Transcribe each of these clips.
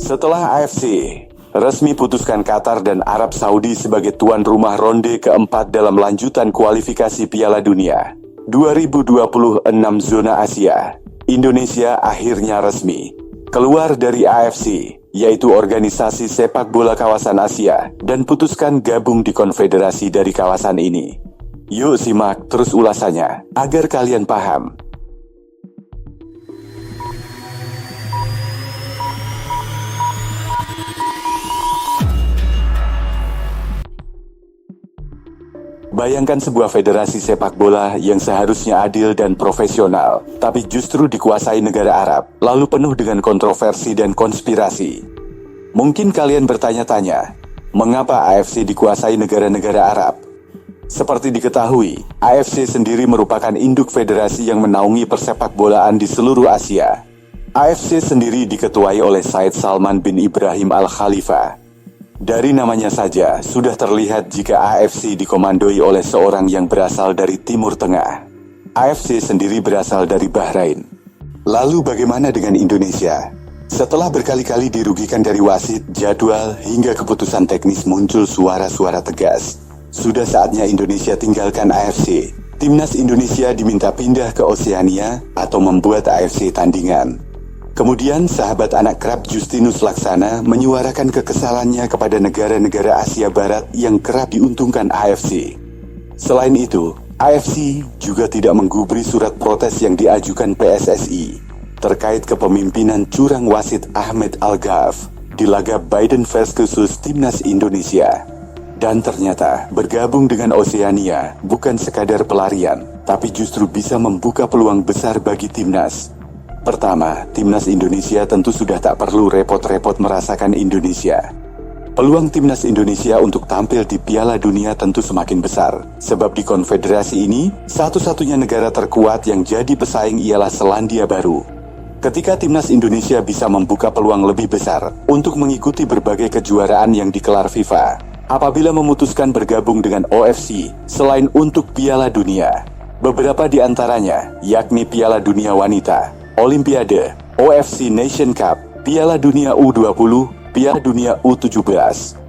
Setelah AFC resmi putuskan Qatar dan Arab Saudi sebagai tuan rumah ronde keempat dalam lanjutan kualifikasi Piala Dunia 2026 zona Asia, Indonesia akhirnya resmi keluar dari AFC, yaitu organisasi sepak bola kawasan Asia, dan putuskan gabung di konfederasi dari kawasan ini. Yuk simak terus ulasannya, agar kalian paham. Bayangkan sebuah federasi sepak bola yang seharusnya adil dan profesional, tapi justru dikuasai negara Arab, lalu penuh dengan kontroversi dan konspirasi. Mungkin kalian bertanya-tanya, mengapa AFC dikuasai negara-negara Arab? Seperti diketahui, AFC sendiri merupakan induk federasi yang menaungi persepak bolaan di seluruh Asia. AFC sendiri diketuai oleh Said Salman bin Ibrahim Al Khalifa. Dari namanya saja, sudah terlihat jika AFC dikomandoi oleh seorang yang berasal dari Timur Tengah. AFC sendiri berasal dari Bahrain. Lalu bagaimana dengan Indonesia? Setelah berkali-kali dirugikan dari wasit, jadwal, hingga keputusan teknis muncul suara-suara tegas. Sudah saatnya Indonesia tinggalkan AFC. Timnas Indonesia diminta pindah ke Oseania atau membuat AFC tandingan. Kemudian sahabat anak kerap Justinus Laksana menyuarakan kekesalannya kepada negara-negara Asia Barat yang kerap diuntungkan AFC. Selain itu, AFC juga tidak menggubri surat protes yang diajukan PSSI terkait kepemimpinan curang wasit Ahmed Al-Ghaf di laga Biden versus Timnas Indonesia. Dan ternyata bergabung dengan Oseania bukan sekadar pelarian, tapi justru bisa membuka peluang besar bagi timnas. Pertama, timnas Indonesia tentu sudah tak perlu repot-repot merasakan Indonesia. Peluang timnas Indonesia untuk tampil di Piala Dunia tentu semakin besar, sebab di konfederasi ini, satu-satunya negara terkuat yang jadi pesaing ialah Selandia Baru. Ketika timnas Indonesia bisa membuka peluang lebih besar untuk mengikuti berbagai kejuaraan yang dikelar FIFA, apabila memutuskan bergabung dengan OFC selain untuk Piala Dunia. Beberapa di antaranya, yakni Piala Dunia Wanita, Olimpiade, OFC Nation Cup, Piala Dunia U20, Piala Dunia U17,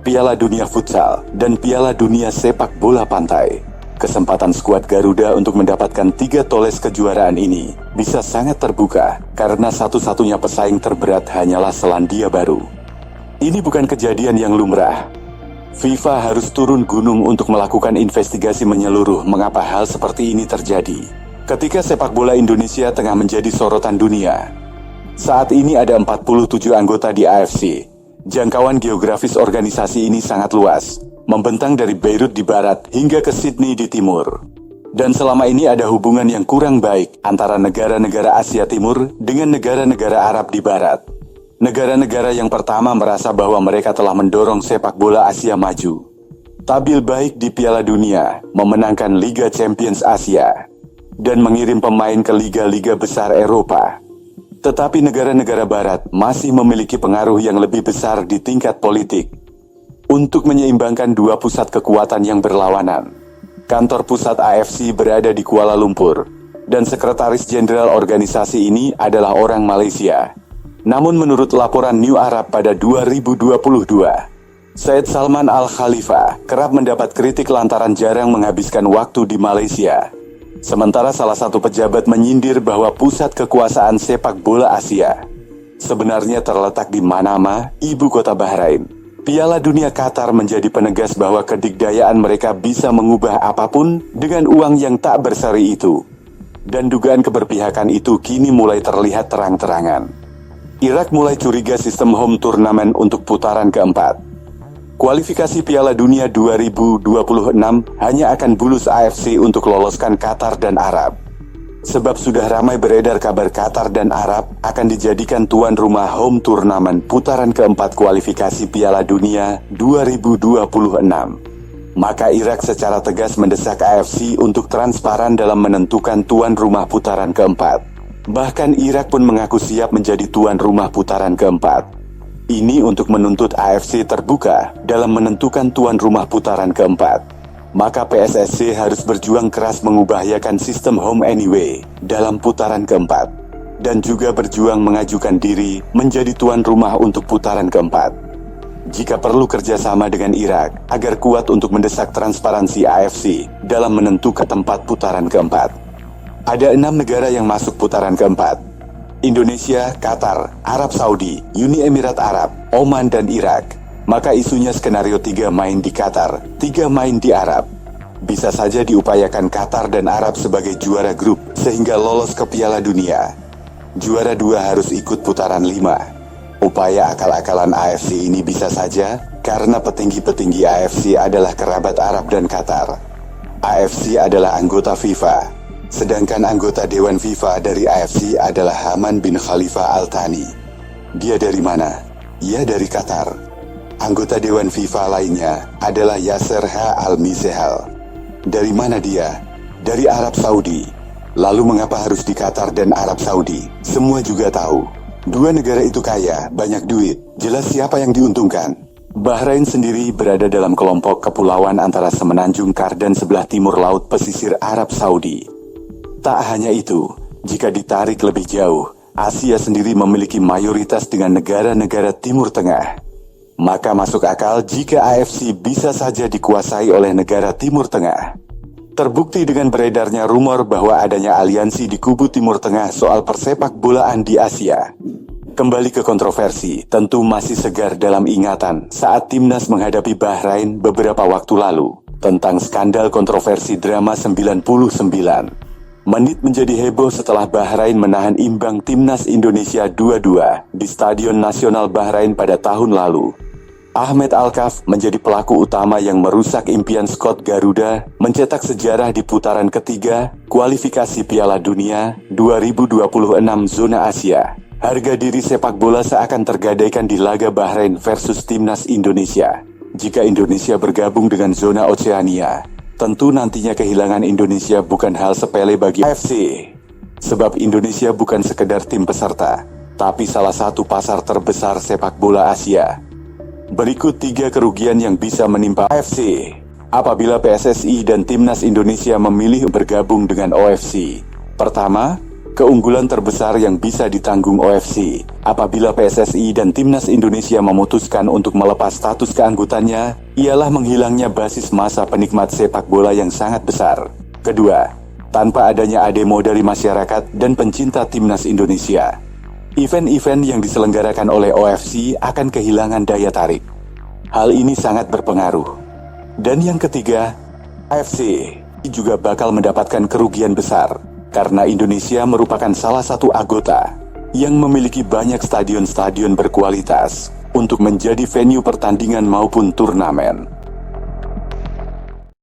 Piala Dunia Futsal, dan Piala Dunia Sepak Bola Pantai. Kesempatan skuad Garuda untuk mendapatkan 3 toles kejuaraan ini bisa sangat terbuka karena satu-satunya pesaing terberat hanyalah Selandia Baru. Ini bukan kejadian yang lumrah. FIFA harus turun gunung untuk melakukan investigasi menyeluruh mengapa hal seperti ini terjadi. Ketika sepak bola Indonesia tengah menjadi sorotan dunia. Saat ini ada 47 anggota di AFC. Jangkauan geografis organisasi ini sangat luas, membentang dari Beirut di barat hingga ke Sydney di timur. Dan selama ini ada hubungan yang kurang baik antara negara-negara Asia Timur dengan negara-negara Arab di barat. Negara-negara yang pertama merasa bahwa mereka telah mendorong sepak bola Asia maju. Tampil baik di Piala Dunia, memenangkan Liga Champions Asia, dan mengirim pemain ke liga-liga besar Eropa. Tetapi negara-negara barat masih memiliki pengaruh yang lebih besar di tingkat politik. Untuk menyeimbangkan dua pusat kekuatan yang berlawanan, kantor pusat AFC berada di Kuala Lumpur, dan sekretaris jenderal organisasi ini adalah orang Malaysia. Namun menurut laporan New Arab pada 2022, Said Salman Al Khalifa kerap mendapat kritik lantaran jarang menghabiskan waktu di Malaysia. Sementara salah satu pejabat menyindir bahwa pusat kekuasaan sepak bola Asia sebenarnya terletak di Manama, ibu kota Bahrain. Piala Dunia Qatar menjadi penegas bahwa kedikdayaan mereka bisa mengubah apapun dengan uang yang tak berseri itu. Dan dugaan keberpihakan itu kini mulai terlihat terang-terangan. Irak mulai curiga sistem home turnamen untuk putaran keempat. Kualifikasi Piala Dunia 2026 hanya akan bulus AFC untuk loloskan Qatar dan Arab. Sebab sudah ramai beredar kabar Qatar dan Arab akan dijadikan tuan rumah home turnamen putaran keempat kualifikasi Piala Dunia 2026. Maka Irak secara tegas mendesak AFC untuk transparan dalam menentukan tuan rumah putaran keempat. Bahkan Irak pun mengaku siap menjadi tuan rumah putaran keempat. Ini untuk menuntut AFC terbuka dalam menentukan tuan rumah putaran keempat. Maka PSSC harus berjuang keras mengubahayakan sistem home anyway dalam putaran keempat. dan juga berjuang mengajukan diri menjadi tuan rumah untuk putaran keempat. Jika perlu kerjasama dengan Irak agar kuat untuk mendesak transparansi AFC dalam menentukan tempat putaran keempat. Ada 6 negara yang masuk putaran keempat: Indonesia, Qatar, Arab Saudi, Uni Emirat Arab, Oman, dan Irak. Maka isunya skenario 3 main di Qatar, 3 main di Arab. Bisa saja diupayakan Qatar dan Arab sebagai juara grup sehingga lolos ke Piala Dunia. Juara 2 harus ikut putaran 5. Upaya akal-akalan AFC ini bisa saja karena petinggi-petinggi AFC adalah kerabat Arab dan Qatar. AFC adalah anggota FIFA, sedangkan anggota Dewan FIFA dari AFC adalah Haman bin Khalifa Al Thani. Dia dari mana? Ia dari Qatar. Anggota Dewan FIFA lainnya adalah Yasser Al-Misehal. Dari mana dia? Dari Arab Saudi. Lalu mengapa harus di Qatar dan Arab Saudi? Semua juga tahu. 2 negara itu kaya, banyak duit. Jelas siapa yang diuntungkan. Bahrain sendiri berada dalam kelompok kepulauan antara semenanjung Kardan sebelah timur laut pesisir Arab Saudi. Tak hanya itu, jika ditarik lebih jauh, Asia sendiri memiliki mayoritas dengan negara-negara Timur Tengah. Maka masuk akal jika AFC bisa saja dikuasai oleh negara Timur Tengah. Terbukti dengan beredarnya rumor bahwa adanya aliansi di kubu Timur Tengah soal persepak bolaan di Asia. Kembali ke kontroversi, tentu masih segar dalam ingatan saat timnas menghadapi Bahrain beberapa waktu lalu tentang skandal kontroversi drama 99. Menit menjadi heboh setelah Bahrain menahan imbang timnas Indonesia 2-2 di Stadion Nasional Bahrain pada tahun lalu. Ahmed Alkaf menjadi pelaku utama yang merusak impian skuad Garuda mencetak sejarah di putaran ketiga kualifikasi Piala Dunia 2026 zona Asia. Harga diri sepak bola seakan tergadaikan di laga Bahrain versus timnas Indonesia. Jika Indonesia bergabung dengan zona Oceania, tentu nantinya kehilangan Indonesia bukan hal sepele bagi AFC. Sebab Indonesia bukan sekedar tim peserta, tapi salah satu pasar terbesar sepak bola Asia. Berikut 3 kerugian yang bisa menimpa AFC apabila PSSI dan Timnas Indonesia memilih bergabung dengan OFC. Pertama, keunggulan terbesar yang bisa ditanggung OFC apabila PSSI dan Timnas Indonesia memutuskan untuk melepas status keanggotannya ialah menghilangnya basis massa penikmat sepak bola yang sangat besar. Kedua, tanpa adanya ademo dari masyarakat dan pencinta Timnas Indonesia, event-event yang diselenggarakan oleh OFC akan kehilangan daya tarik. Hal ini sangat berpengaruh. Dan yang ketiga, AFC juga bakal mendapatkan kerugian besar karena Indonesia merupakan salah satu anggota yang memiliki banyak stadion-stadion berkualitas untuk menjadi venue pertandingan maupun turnamen.